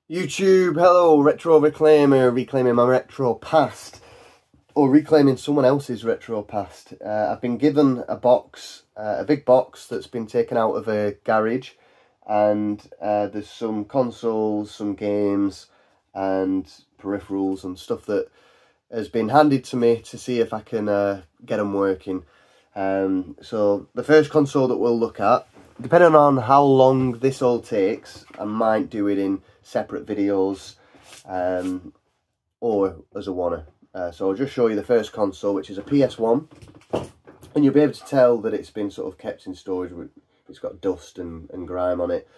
YouTube, hello, retro reclaimer, reclaiming my retro past, or reclaiming someone else's retro past. I've been given a box, a big box that's been taken out of a garage, and there's some consoles, some games, and peripherals and stuff that has been handed to me to see if I can get them working. So the first console that we'll look at, depending on how long this all takes, I might do it in separate videos or as a one-er. So I'll just show you the first console, which is a PS1, and you'll be able to tell that it's been sort of kept in storage. It's got dust and grime on it.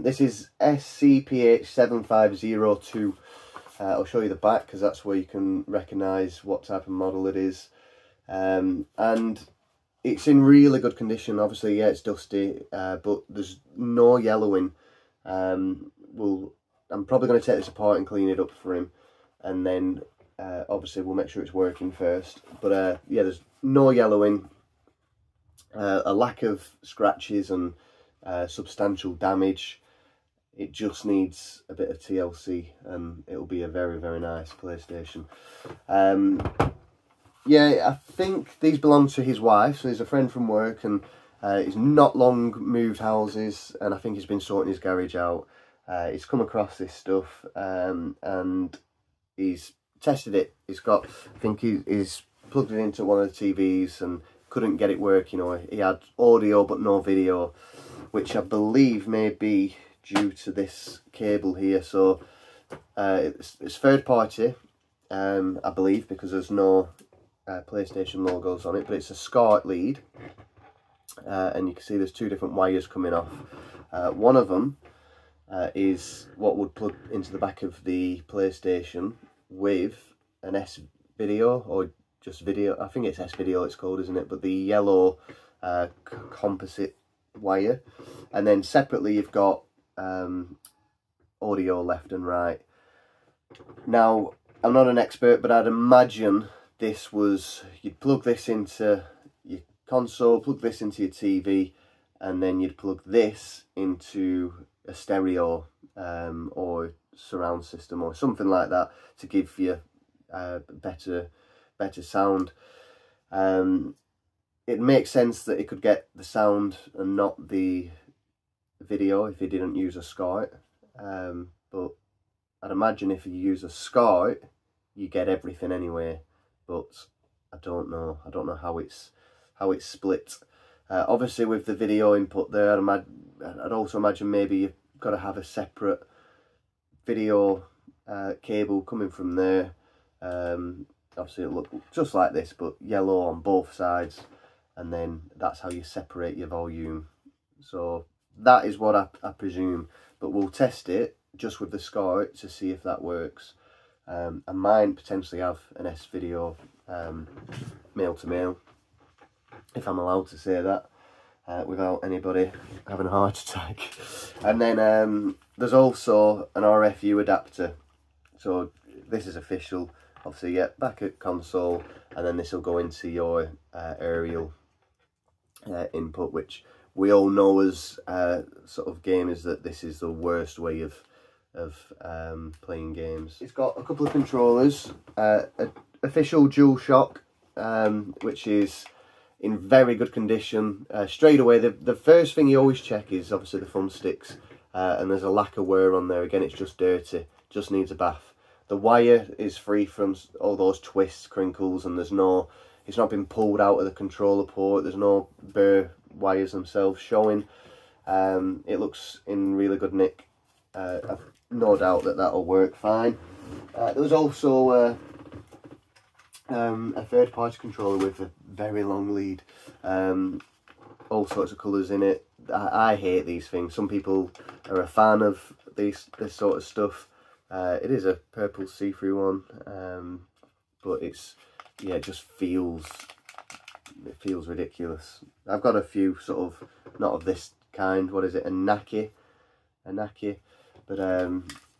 This is SCPH7502. I'll show you the back because that's where you can recognise what type of model it is. And it's in really good condition. Obviously, yeah, it's dusty, but there's no yellowing. I'm probably going to take this apart and clean it up for him, and then obviously we'll make sure it's working first. But yeah, there's no yellowing, a lack of scratches and substantial damage. It just needs a bit of TLC and it'll be a very, very nice PlayStation. Yeah, I think these belong to his wife. So he's a friend from work, and he's not long moved houses, and I think he's been sorting his garage out. He's come across this stuff and he's tested it. He's got, I think he's plugged it into one of the TVs and couldn't get it working, or he had audio but no video, which I believe may be due to this cable here. So it's third party, I believe, because there's no PlayStation logos on it, but it's a SCART lead, and you can see there's two different wires coming off. One of them is what would plug into the back of the PlayStation with an S video, or just video. I think it's S video it's called, isn't it? But the yellow composite wire, and then separately you've got audio left and right. Now, I'm not an expert, but I'd imagine this was, you'd plug this into your console, plug this into your TV, and then you'd plug this into a stereo or surround system or something like that to give you better sound. It makes sense that it could get the sound and not the video if you didn't use a SCART, but I'd imagine if you use a SCART you get everything anyway. But I don't know how it's split. Obviously with the video input there, I'd also imagine maybe you've got to have a separate video cable coming from there. Obviously it'll look just like this, but yellow on both sides, and then that's how you separate your volume. So that is what I presume, but we'll test it just with the SCART to see if that works. I might potentially have an S video male to male, if I'm allowed to say that, without anybody having a heart attack. And then there's also an RFU adapter. So this is official. Obviously, yeah, back at console, and then this will go into your aerial input, which we all know as sort of gamers that this is the worst way of playing games. It's got a couple of controllers, official DualShock, which is in very good condition. Straight away, the first thing you always check is obviously the thumbsticks, and there's a lack of wear on there. Again, it's just dirty, just needs a bath. The wire is free from all those twists, crinkles, and it's not been pulled out of the controller port. There's no bare wires themselves showing. It looks in really good nick. I've no doubt that that'll work fine. There's also a third party controller with a very long lead, all sorts of colours in it. I hate these things. Some people are a fan of this sort of stuff. It is a purple see-through one, but it's, yeah, it just feels ridiculous. I've got a few sort of, not of this kind, what is it, a Naki, but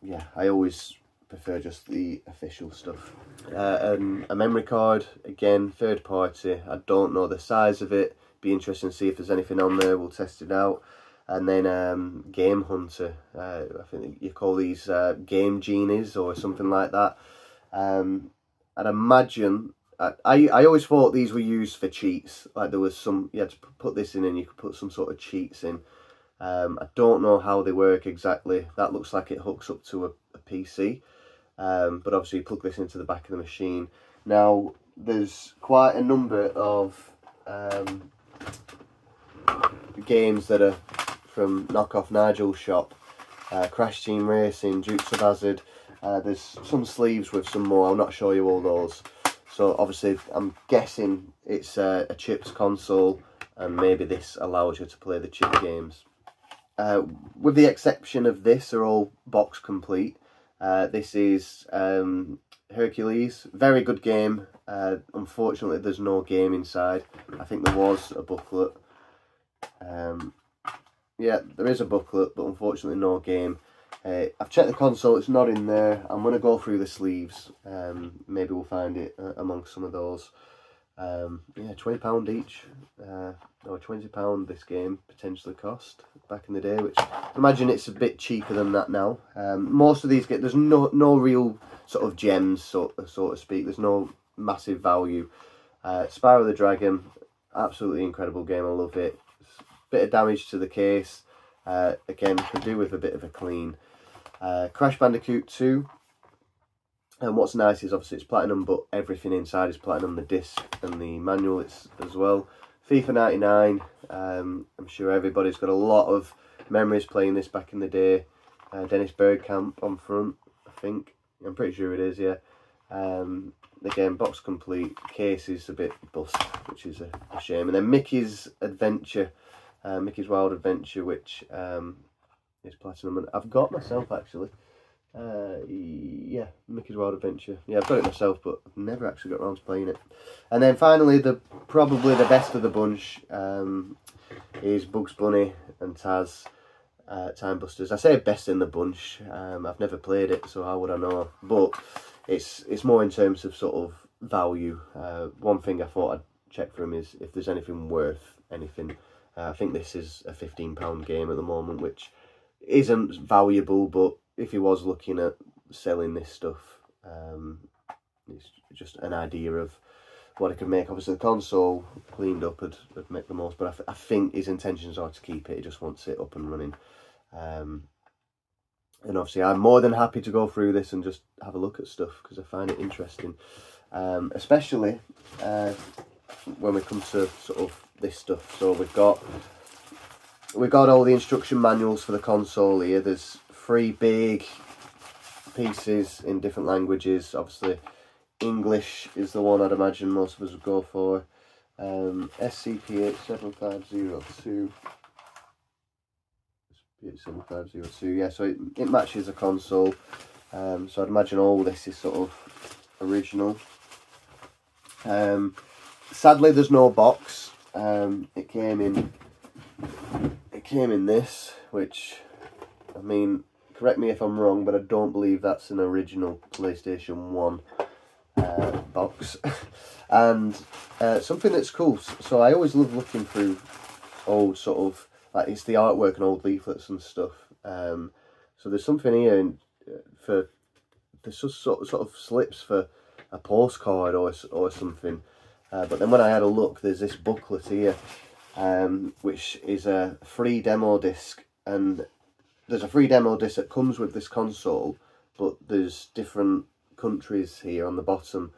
yeah, I always prefer just the official stuff. A memory card, again, third party. I don't know the size of it. Be interesting to see if there's anything on there. We'll test it out. and then Game Hunter. I think you call these Game Genies or something like that. I'd imagine, I always thought these were used for cheats, like there was some, you had to put this in and you could put some sort of cheats in. I don't know how they work exactly. That looks like it hooks up to a PC, but obviously you plug this into the back of the machine. Now there's quite a number of games that are from Knockoff Nigel's shop. Crash Team Racing, Dukes of Hazzard. There's some sleeves with some more. I'll not show you all those. So obviously I'm guessing it's a chipped console, and maybe this allows you to play the chip games. With the exception of this, they're all box complete. This is Hercules, very good game. Unfortunately there's no game inside. I think there was a booklet. Yeah, there is a booklet, but unfortunately no game. I've checked the console, it's not in there. I'm going to go through the sleeves. Maybe we'll find it amongst some of those. Yeah, £20 each. No, £20 this game potentially cost back in the day, which I imagine it's a bit cheaper than that now. Most of these there's no real sort of gems, so to speak. There's no massive value. Spyro the Dragon, absolutely incredible game. I love it. Bit of damage to the case. Again, could do with a bit of a clean. Crash Bandicoot 2. And what's nice is obviously it's platinum, but everything inside is platinum. The disc and the manual it's as well. FIFA 99. I'm sure everybody's got a lot of memories playing this back in the day. Dennis Bergkamp on front, I think. I'm pretty sure it is, yeah. Again, box complete. Case is a bit bust, which is a shame. And then Mickey's Adventure. Mickey's Wild Adventure, which is platinum, and I've got myself actually. Yeah, Mickey's Wild Adventure. Yeah, I've got it myself, but I've never actually got around to playing it. And then finally, probably the best of the bunch is Bugs Bunny and Taz Time Busters. I say best in the bunch. I've never played it, so how would I know? But it's more in terms of sort of value. One thing I thought I'd check for him is if there's anything worth anything. I think this is a £15 game at the moment, which isn't valuable, but if he was looking at selling this stuff, it's just an idea of what it could make. Obviously the console cleaned up would make the most, but I think his intentions are to keep it. He just wants it up and running. And obviously I'm more than happy to go through this and just have a look at stuff, because I find it interesting, especially when we come to sort of this stuff. So we've got all the instruction manuals for the console here. There's 3 big pieces in different languages. Obviously English is the one I'd imagine most of us would go for. SCP-87502. SCP-87502, yeah, so it matches the console. So I'd imagine all this is sort of original. Sadly there's no box. It came in this, which, I mean, correct me if I'm wrong, but I don't believe that's an original PlayStation 1 box. And something that's cool, so I always love looking through old sort of, like, it's the artwork and old leaflets and stuff. So there's something here there's just sort of slips for a postcard or something. But then when I had a look, there's this booklet here, which is a free demo disc, and there's a free demo disc that comes with this console, but there's different countries here on the bottom,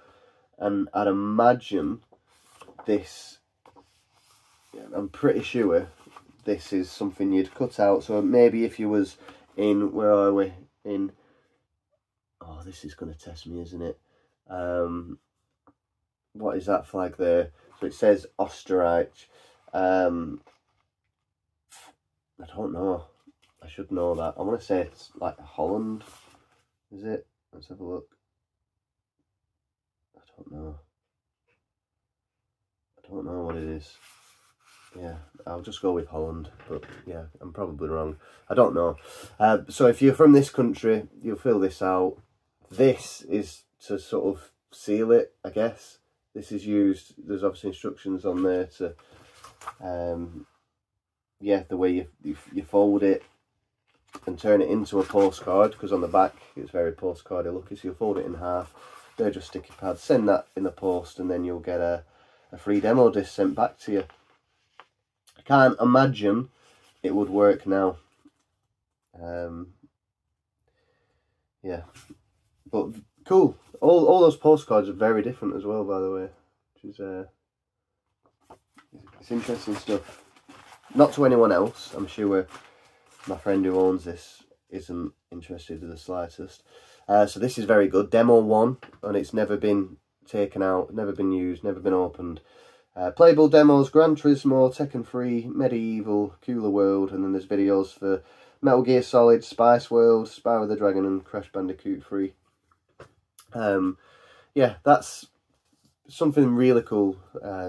and I'd imagine this, I'm pretty sure this is something you'd cut out. So maybe if you was in, where are we, in, oh, this is going to test me, isn't it? What is that flag there? So it says Österreich. I don't know. I should know that. I want to say it's like Holland. Is it? Let's have a look. I don't know. I don't know what it is. Yeah, I'll just go with Holland, but yeah, I'm probably wrong. I don't know. So if you're from this country, you'll fill this out. This is to sort of seal it, I guess. This is used, there's obviously instructions on there to yeah, the way you fold it and turn it into a postcard, because on the back it's very postcardy looking, so you'll fold it in half. They're just sticky pads. Send that in the post and then you'll get a free demo disc sent back to you. I can't imagine it would work now. Yeah, but cool. All those postcards are very different as well, by the way, which is it's interesting stuff. Not to anyone else, I'm sure my friend who owns this isn't interested in the slightest. So this is very good. Demo 1, and it's never been taken out, never been used, never been opened. Playable demos: Gran Turismo, Tekken 3, Medieval, Cooler World, and then there's videos for Metal Gear Solid, Spice World, Spyro the Dragon, and Crash Bandicoot 3. Yeah, that's something really cool.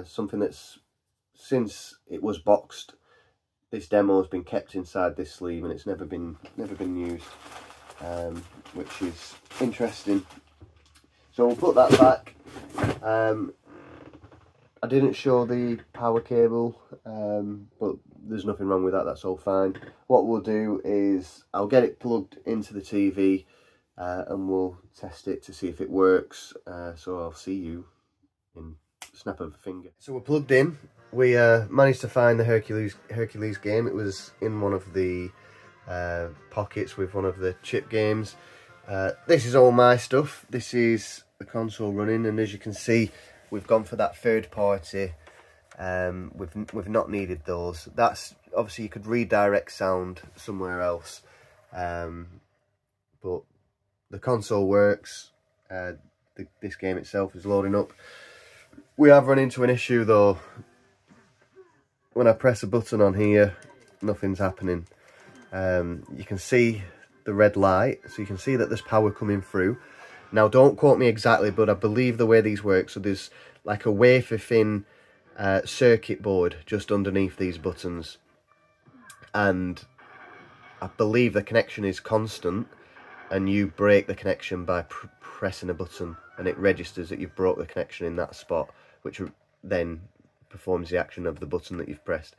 Something that's, since it was boxed, this demo has been kept inside this sleeve and it's never been used, which is interesting. So we'll put that back. I didn't show the power cable, but there's nothing wrong with that, that's all fine. What we'll do is I'll get it plugged into the TV and we'll test it to see if it works. So I'll see you in the snap of a finger. So we're plugged in. We managed to find the Hercules game. It was in one of the pockets with one of the chip games. This is all my stuff. This is the console running, and as you can see, we've gone for that third party. We've not needed those. That's obviously, you could redirect sound somewhere else, but the console works. This game itself is loading up. We have run into an issue though. When I press a button on here, nothing's happening. You can see the red light, so you can see that there's power coming through. Now, don't quote me exactly, but I believe the way these work, so there's like a wafer thin circuit board just underneath these buttons, and I believe the connection is constant, and you break the connection by pressing a button, and it registers that you've broke the connection in that spot, which then performs the action of the button that you've pressed.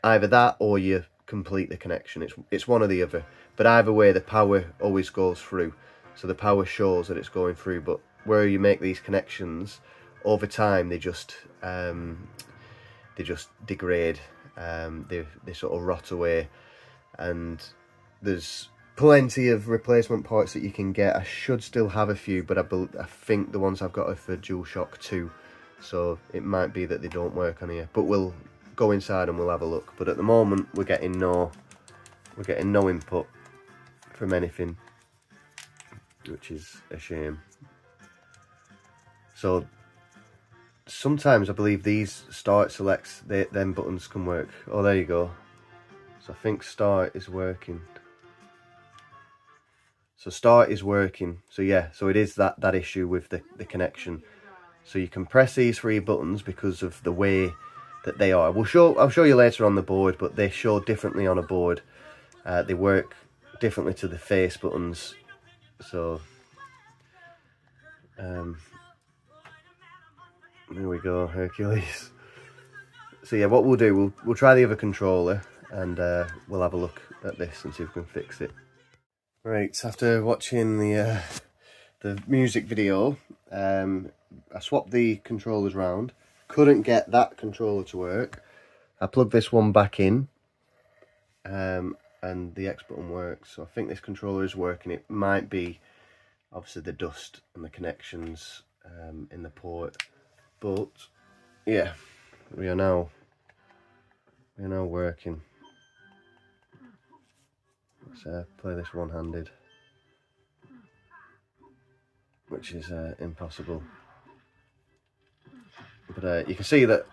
Either that or you complete the connection. It's one or the other, but either way the power always goes through, so the power shows that it's going through. But where you make these connections, over time they just degrade, they sort of rot away, and there's plenty of replacement parts that you can get. I should still have a few, but I think the ones I've got are for DualShock 2, so it might be that they don't work on here, but we'll go inside and we'll have a look. But at the moment we're getting no input from anything, which is a shame. So sometimes I believe these start selects, them buttons can work. Oh, there you go. So I think start is working. So start is working. So yeah, so it is that issue with the connection. So you can press these 3 buttons because of the way that they are. I'll show you later on the board, but they show differently on a board. They work differently to the face buttons. So there we go, Hercules. So yeah, what we'll do, we'll try the other controller, and we'll have a look at this and see if we can fix it. Right, after watching the music video, I swapped the controllers round. Couldn't get that controller to work. I plugged this one back in, and the X button works. So I think this controller is working. It might be obviously the dust and the connections in the port, but yeah, we are now working. Let's play this one-handed, which is impossible. But you can see that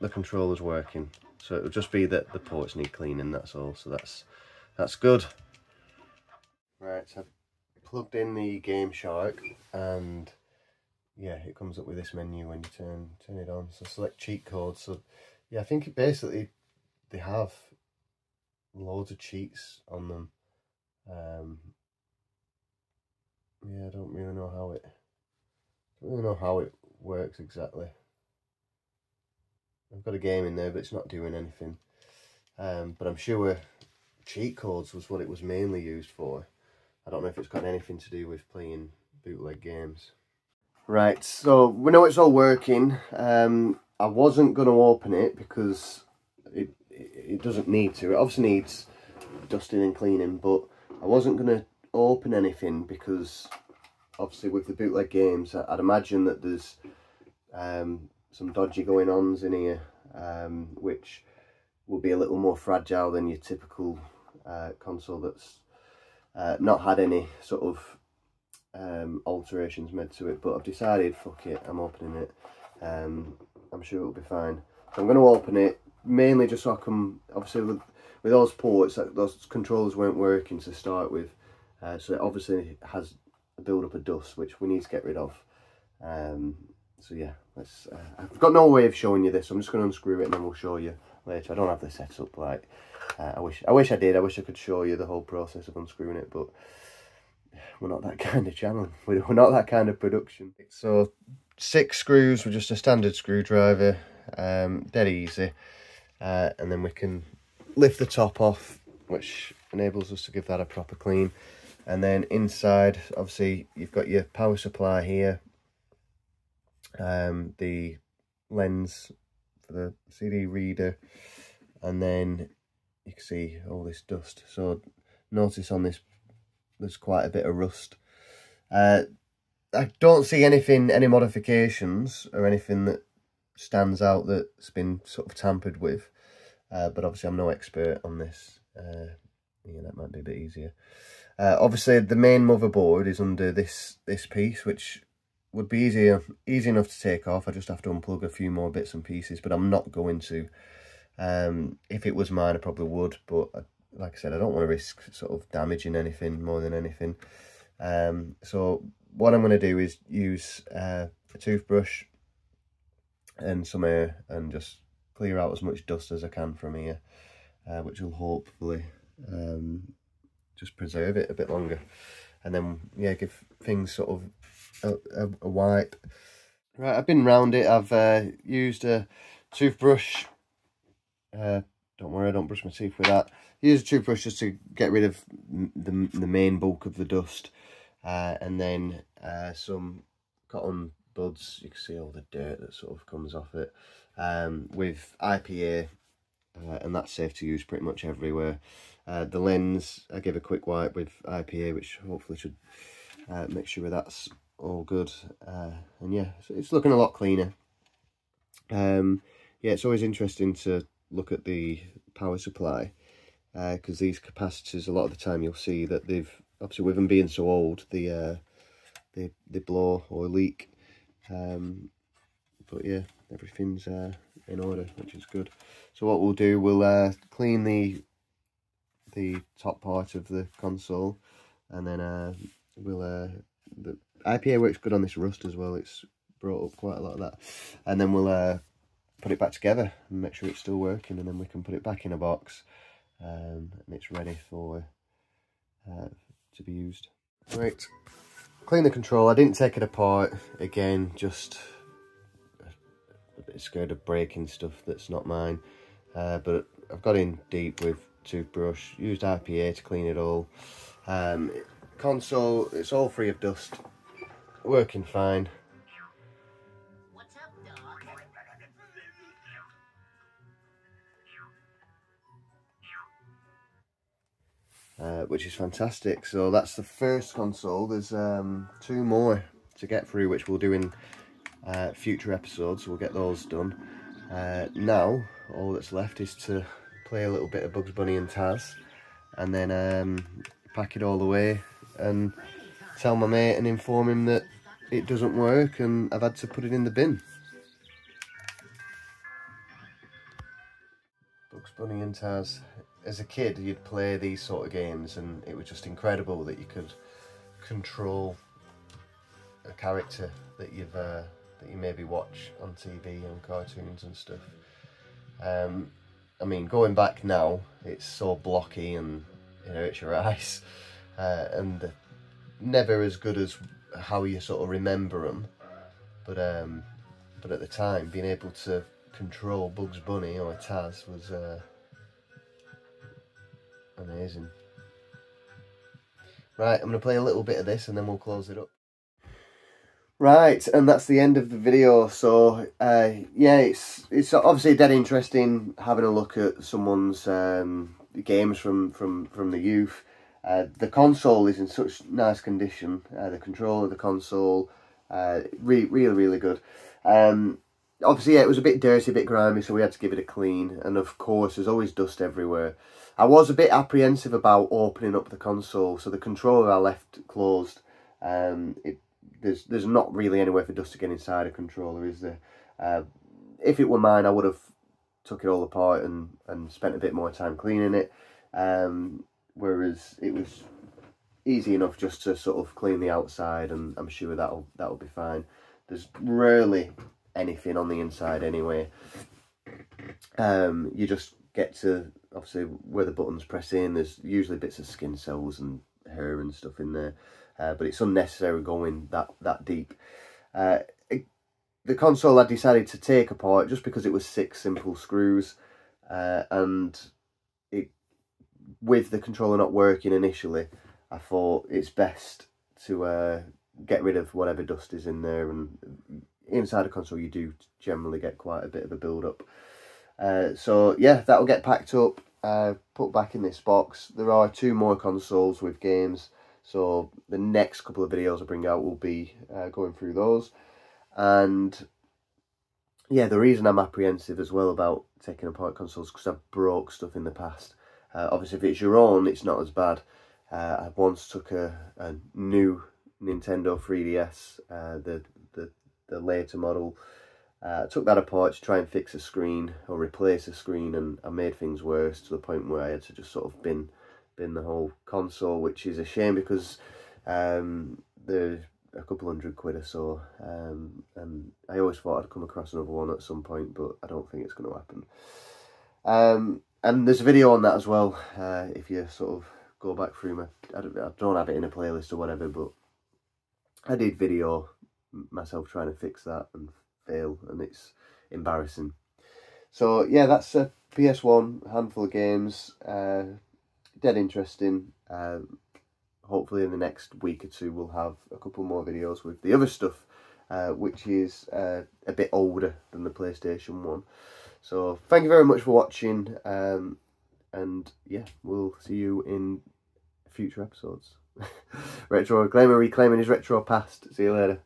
the controller's working, so it'll just be that the ports need cleaning, that's all. So that's good. Right, so I've plugged in the Game Shark, and yeah, it comes up with this menu when you turn it on. So select cheat code. So yeah, I think basically they have loads of cheats on them. Yeah, I don't really know how it works exactly. I've got a game in there, but it's not doing anything. but I'm sure cheat codes was what it was mainly used for. I don't know if it's got anything to do with playing bootleg games. Right, so we know it's all working. I wasn't going to open it because it doesn't need to. It obviously needs dusting and cleaning, but I wasn't going to open anything because obviously with the bootleg games, I'd imagine that there's some dodgy going-ons in here, which will be a little more fragile than your typical console that's not had any sort of alterations made to it. But I've decided, fuck it, I'm opening it. I'm sure it'll be fine. So I'm going to open it mainly just so I can, obviously with those ports, those controllers weren't working to start with, so it obviously has a build up of dust which we need to get rid of. So yeah, let's. I've got no way of showing you this. So I'm just going to unscrew it and then we'll show you later. I don't have the setup like. I wish I did. I wish I could show you the whole process of unscrewing it, but we're not that kind of channel. We're not that kind of production. So 6 screws with just a standard screwdriver, dead easy, and then we can lift the top off, which enables us to give that a proper clean. And then inside, obviously, you've got your power supply here, the lens for the CD reader, and then you can see all this dust. So notice on this there's quite a bit of rust. I don't see any modifications or anything that stands out that's been sort of tampered with, but obviously I'm no expert on this. Yeah, that might be a bit easier. Obviously the main motherboard is under this piece, which would be easy enough to take off. I just have to unplug a few more bits and pieces, but I'm not going to. If it was mine, I probably would, but like I said, I don't want to risk sort of damaging anything more than anything. So what I'm going to do is use a toothbrush and some air and just clear out as much dust as I can from here, which will hopefully just preserve it a bit longer. And then, yeah, give things sort of a wipe. Right, I've been round it. I've used a toothbrush. Don't worry, I don't brush my teeth with that. Use a toothbrush just to get rid of the main bulk of the dust, and then some cotton buds. You can see all the dirt that sort of comes off it, with IPA, and that's safe to use pretty much everywhere. The lens, I give a quick wipe with IPA, which hopefully should make sure that's all good. And yeah, so it's looking a lot cleaner. Yeah, it's always interesting to look at the power supply, because these capacitors, a lot of the time you'll see that they've, obviously with them being so old, they blow or leak. But yeah, everything's in order, which is good. So what we'll do, we'll clean the top part of the console, and then the IPA works good on this rust as well. It's brought up quite a lot of that, and then we'll put it back together and make sure it's still working, and then we can put it back in a box, and it's ready for to be used. Right, clean the control. I didn't take it apart again, just a bit scared of breaking stuff that's not mine, but I've got in deep with toothbrush, used IPA to clean it all. Console, it's all free of dust, working fine. Which is fantastic. So that's the first console. There's 2 more to get through, which we'll do in future episodes. We'll get those done. Now all that's left is to play a little bit of Bugs Bunny and Taz, and then pack it all away and tell my mate and inform him that it doesn't work and I've had to put it in the bin. Bugs Bunny and Taz. As a kid, you'd play these sort of games, and it was just incredible that you could control a character that you maybe watch on TV and cartoons and stuff. I mean, going back now, it's so blocky and it hurts your eyes, and never as good as how you sort of remember them. But at the time, being able to control Bugs Bunny or Taz was Amazing. Right, I'm going to play a little bit of this and then we'll close it up. Right, and that's the end of the video. So, yeah, it's obviously dead interesting having a look at someone's games from the youth. The console is in such nice condition. The control of the console, really good. Obviously, yeah, it was a bit dirty, a bit grimy, so we had to give it a clean. And of course, there's always dust everywhere. I was a bit apprehensive about opening up the console, so the controller I left closed. There's not really anywhere for dust to get inside a controller, is there? If it were mine, I would have took it all apart and spent a bit more time cleaning it. Whereas it was easy enough just to sort of clean the outside, and I'm sure that'll be fine. There's rarely anything on the inside anyway. You just get to, obviously, where the buttons press in, there's usually bits of skin cells and hair and stuff in there. But it's unnecessary going that deep. The console I decided to take apart just because it was 6 simple screws, and with the controller not working initially, I thought it's best to get rid of whatever dust is in there, and inside a console you do generally get quite a bit of a build-up. So yeah, that'll get packed up, put back in this box. There are 2 more consoles with games, so the next couple of videos I bring out will be going through those. And yeah, the reason I'm apprehensive as well about taking apart consoles is because I've broke stuff in the past. Obviously, if it's your own, it's not as bad. I once took a new Nintendo 3DS, the later model. Took that apart to try and fix a screen or replace a screen, and I made things worse to the point where I had to just sort of bin the whole console, which is a shame because they're a couple £100 or so, and I always thought I'd come across another one at some point, but I don't think it's going to happen. And there's a video on that as well, if you sort of go back through my, I don't have it in a playlist or whatever, but I did video myself trying to fix that and fail, and it's embarrassing. So yeah, that's a PS1 handful of games, dead interesting. Hopefully in the next week or 2 we'll have a couple more videos with the other stuff, which is a bit older than the PlayStation 1. So thank you very much for watching, and yeah, we'll see you in future episodes. Retro Reclaimer reclaiming his retro past. See you later.